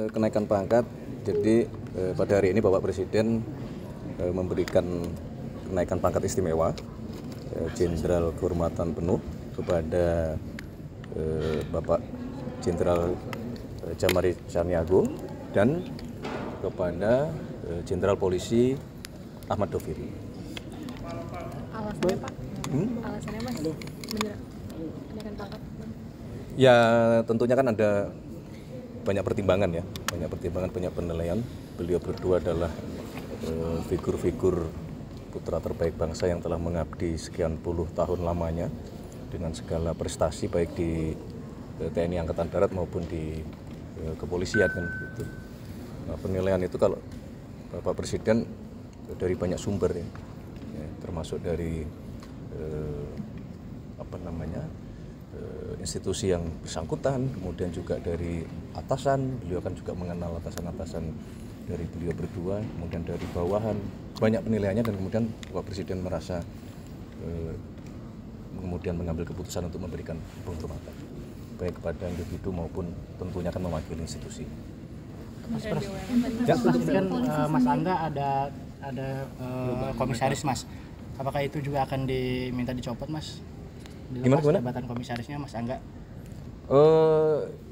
kenaikan pangkat, jadi pada hari ini Bapak Presiden memberikan kenaikan pangkat istimewa Jenderal Kehormatan Penuh kepada Bapak Jenderal Jamari Caniago dan kepada Jenderal Polisi Ahmad Doviri. Alasannya Pak? Alasannya Mas? Kenaikan pangkat? Ya tentunya kan ada banyak pertimbangan ya, banyak penilaian. Beliau berdua adalah figur-figur putra terbaik bangsa yang telah mengabdi sekian puluh tahun lamanya dengan segala prestasi baik di TNI Angkatan Darat maupun di kepolisian kan gitu. Nah, penilaian itu kalau Bapak Presiden dari banyak sumber ya, termasuk dari institusi yang bersangkutan, kemudian juga dari atasan, beliau kan juga mengenal atasan-atasan dari beliau berdua, kemudian dari bawahan, banyak penilaiannya dan kemudian Bapak Presiden merasa kemudian mengambil keputusan untuk memberikan penghormatan baik kepada individu maupun tentunya akan mewakili institusi. Ya, kan Mas Angga ada komisaris Mas, apakah itu juga akan diminta dicopot Mas? Gimana? Jabatan komisarisnya Mas Angga?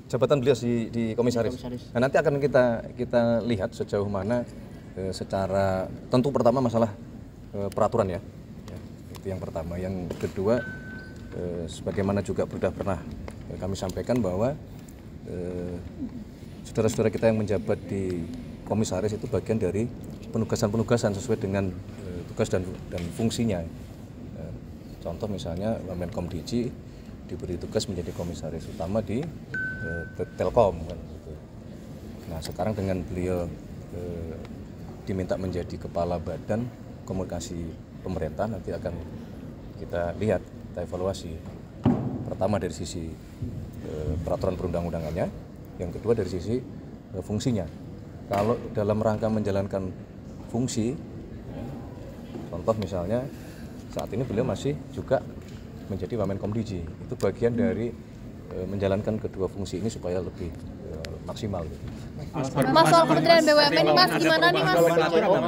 Jabatan beliau di komisaris. Nah, nanti akan kita lihat sejauh mana secara tentu pertama masalah peraturan ya, itu yang pertama. Yang kedua, sebagaimana juga sudah pernah kami sampaikan bahwa saudara-saudara kita yang menjabat di komisaris itu bagian dari penugasan-penugasan sesuai dengan tugas dan fungsinya. Contoh misalnya Menkomdiji diberi tugas menjadi komisaris utama di Telkom kan gitu. Nah sekarang dengan beliau diminta menjadi kepala badan komunikasi pemerintah, nanti akan kita lihat, kita evaluasi pertama dari sisi peraturan perundang-undangannya, yang kedua dari sisi fungsinya. Kalau dalam rangka menjalankan fungsi, contoh misalnya saat ini beliau masih juga menjadi Wamenkomdiji, itu bagian dari menjalankan kedua fungsi ini supaya lebih maksimal. Mas soal Kementerian BUMN ini Mas gimana nih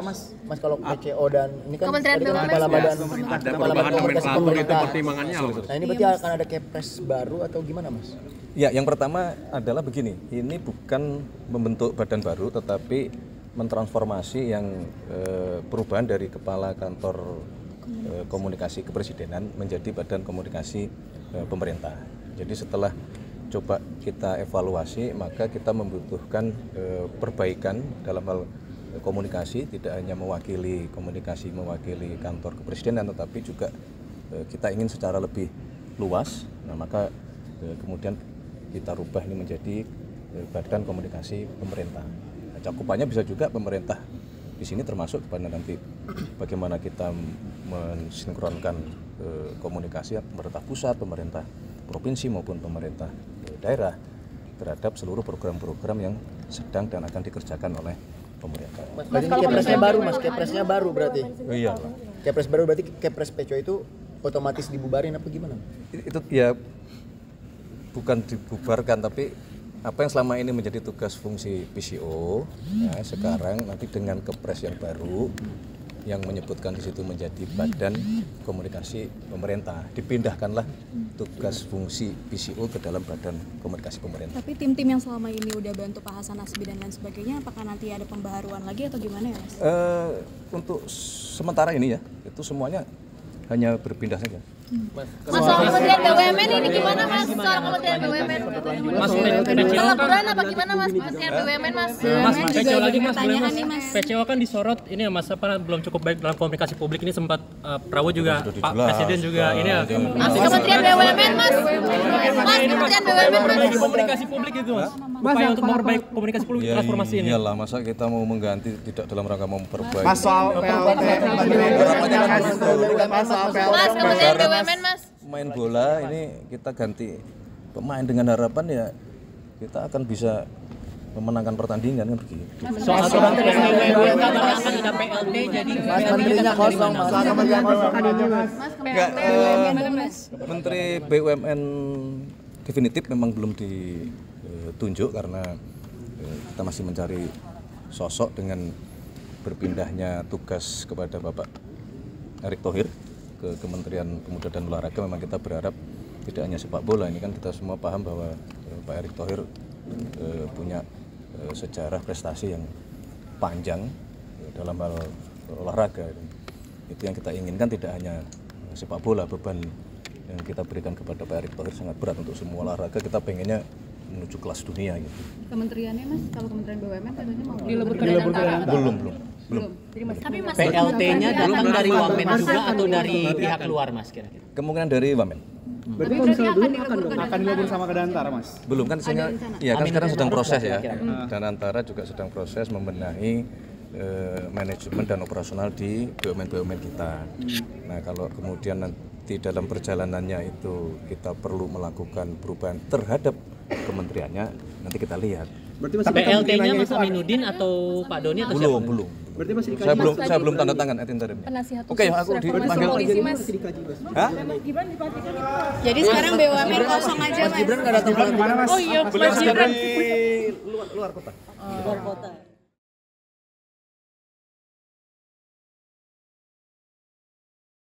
Mas? Mas kalau PCO dan ini kan Kementerian BUMN kepala badan komunikasi pemerintah. Pertimbangannya apa Mas? Nah ini berarti akan ada Kepres baru atau gimana Mas? Ya, yang pertama adalah begini, ini bukan membentuk badan baru tetapi mentransformasi yang perubahan dari kepala kantor komunikasi kepresidenan menjadi badan komunikasi pemerintah. Jadi setelah coba kita evaluasi, maka kita membutuhkan perbaikan dalam hal komunikasi, tidak hanya mewakili kantor kepresidenan, tetapi juga kita ingin secara lebih luas. Nah, maka kemudian kita rubah ini menjadi badan komunikasi pemerintah. Nah, cakupannya bisa juga pemerintah di sini termasuk kepada nanti bagaimana kita mensinkronkan komunikasi pemerintah pusat, pemerintah provinsi maupun pemerintah daerah terhadap seluruh program-program yang sedang dan akan dikerjakan oleh pemerintah. Mas kalau Kepresnya baru berarti? Oh, iya. Kepres baru berarti Kepres PCO itu otomatis dibubarin apa gimana? Itu ya bukan dibubarkan, tapi apa yang selama ini menjadi tugas fungsi PCO ya, sekarang nanti dengan Kepres yang baru yang menyebutkan di situ menjadi badan komunikasi pemerintah, dipindahkanlah tugas fungsi PCO ke dalam badan komunikasi pemerintah. Tapi tim-tim yang selama ini udah bantu Pak Hasan Nasbi dan lain sebagainya, apakah nanti ada pembaharuan lagi atau gimana ya Mas? Untuk sementara ini ya, itu semuanya hanya berpindah saja. Mas soal Kementerian BUMN ini gimana Mas? Soal Kementerian BUMN? Mas, pelaporan apa gimana Mas? Kementerian BUMN Mas? Mas, PCO lagi Mas, pertanyaan nih Mas. PCO kan disorot ini ya Mas, apa belum cukup baik dalam komunikasi publik ini, sempat Prabowo juga, Pak Presiden juga ini ya. Mas Kementerian BUMN Mas? Mas Kementerian BUMN Memperbaiki komunikasi publik itu Mas. Upaya untuk memperbaiki komunikasi publik transformasi ini. Iyalah, masa kita mau mengganti tidak dalam rangka memperbaiki. Mas soal PLT, Mas Kementerian BUMN Mas? Main bola ini kita ganti pemain dengan harapan ya kita akan bisa memenangkan pertandingan kan begitu. Soal Kementerian BUMN akan ada PLT jadi Mas menterinya kosong, Mas. Menteri BUMN definitif memang belum ditunjuk karena kita masih mencari sosok dengan berpindahnya tugas kepada Bapak Erick Thohir ke Kementerian Pemuda dan Olahraga. Memang kita berharap tidak hanya sepak bola, ini kan kita semua paham bahwa Pak Erick Thohir punya sejarah prestasi yang panjang dalam hal olahraga. Itu yang kita inginkan, tidak hanya sepak bola. Beban yang kita berikan kepada Pak Erick Thohir sangat berat untuk semua olahraga. Kita pengennya menuju kelas dunia gitu. Kementeriannya Mas, kalau Kementerian BUMN katanya mau Dileburkan dari antara. Belum. Jadi Mas, Tapi Mas PLT-nya datang dari Wamen juga atau dari pihak luar Mas kira-kira? Kemungkinan dari Wamen. Berarti kalau misalnya belum akan dilebur sama Kadantara, Mas? Belum kan isinya, iya kan sekarang sedang proses ya. kira-kira. Dan antara juga sedang proses membenahi manajemen dan operasional di BUMN kita. Nah kalau kemudian nanti dalam perjalanannya itu kita perlu melakukan perubahan terhadap kementeriannya, nanti kita lihat. Berarti masih PLT-nya Mas Aminuddin atau Pak Doni atau siapa? Belum. Berarti masih dikaji. Saya belum tanda tangan interimnya. Penasihat Oke, khusus aku reformasi dipanggil. polisi, Mas. Masih dikaji, Mas. Hah? Jadi sekarang BUMN kosong aja, Mas. Gibran nggak datang ke Oh iya, Mas Gibran. Luar kota.